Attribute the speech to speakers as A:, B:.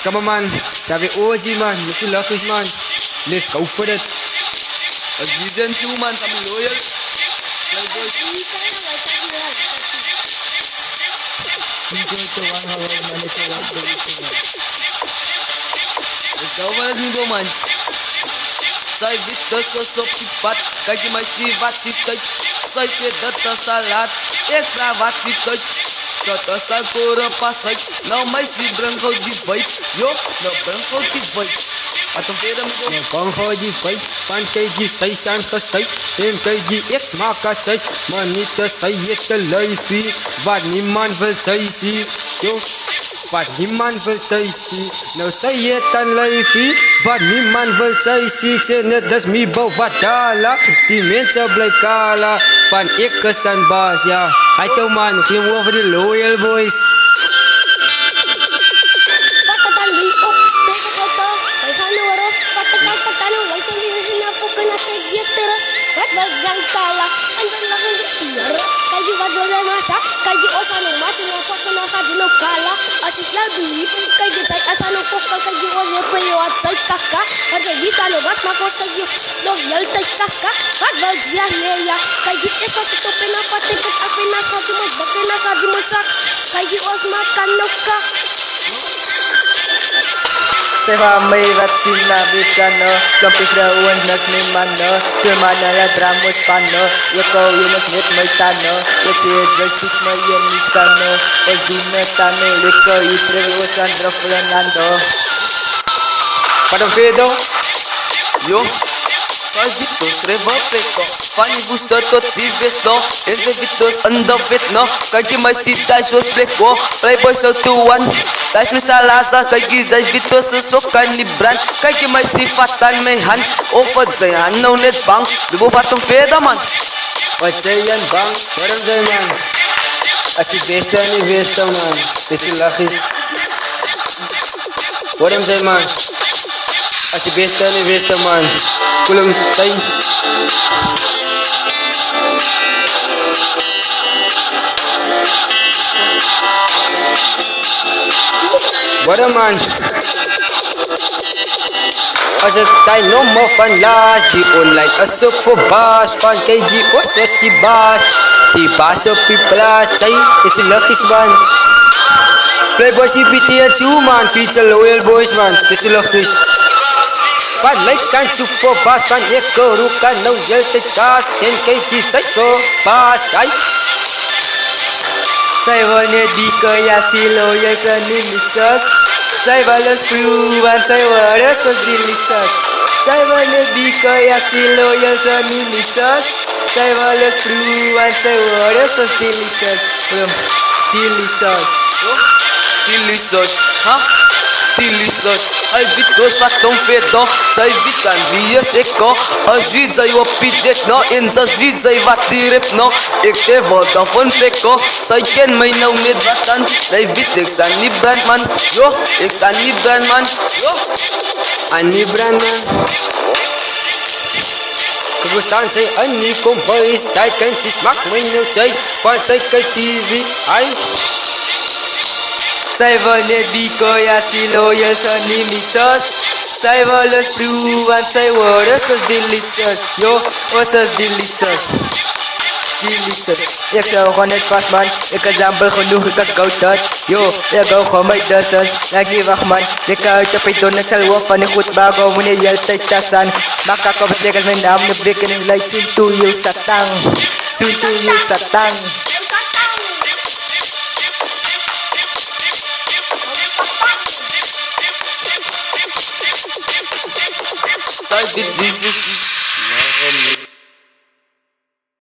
A: Come on, man. Sabi Ozzy, man. Mr. Luckies, man. Let's go for it. A season 2, man. Kami loyal. Playboy. Ikaw man nagnibo, man. Sai vito so pipat. Kaki may sivat sitoy. Sai sedata salat. Extra vat sitoy. Kata sa pura pasay. Now may si Branco di fight. Yo, na Branco di fight. Atong pera mo ko. Branco di fight. Pan kay di say san sa say. Tem kay di ex maka say. Manita say ete life. Vad ni man vel say si. Yo. Vad ni man vel say si. No say ete life. Vad ni man vel say si. Say net das mi bou vadala. Die mense bly kala. Van ek kesan baas ja. Hy toe man, geen over die loyal boys.
B: Seva may ratsin na bikano Kampis rawan nas may mano Kumana la dramos pano Yako yunas net may tano Yasi drastic may yan miskano Ozi metano Liko itril Sandra Fernando
A: Padang Fedo. Yo. Vitos reva preco. Fani gusto tot dives no. Enze vitos anda fit no. Kaki may sita shows pleko. Playboy so to one. Tais misalasa kaki zay vitos susukan ni brand. Kaki may sifatan may han. Ofad zayan no net bang. Dubo fatong feda man. Wajayan bang. Waram zay man. Asi besta ni besta man. Iti lakis. Waram zay man. Asi besta ni besta man. Kulang tay. What a man. As a time no more fun last. The online asok for bus. Fun KG was a si bus. The bus of people last. Say it's a lucky man. Playboy CPT at you man. Feature loyal boys man. It's a lucky. Pan like kan super bass pan eko rukan no yel te gas en KG say so bass ay. Say vone di ko ya si loyal sa delicious. Say valos proven say what so delicious. Say vone di ko ya si loyal sa delicious. Say valos proven say what so delicious. Delicious. Delicious. Huh? Delicious. Ay vitos fatong fedo. Say vitan vies eko. Azid say wapidet no. Insa zid say vatirip no. Ekte vodafone peko. Say ken may now need batan. Say vit eksan ni brand man. Yo, eksan ni brand man. Yo, ani brand man. Kagustan say ani kong boys. Tay kan si smack when you say. Pan say kay TV. Ay. Say vole di ko ya si loyal sa delicious. Say volos proven say what so delicious. Yo, what's so delicious? Delicious.
B: Ik zou gewoon net vast man Ik kan jambel genoeg ik kan koud Yo, ik hou gewoon mijn dusters Lagi wacht man Lekker uit op ito nagsalwa van een goed bago Muna yel taitasan Makakabategal mijn naam Na break and light Soon to you satang Soon to you satang
A: Say this is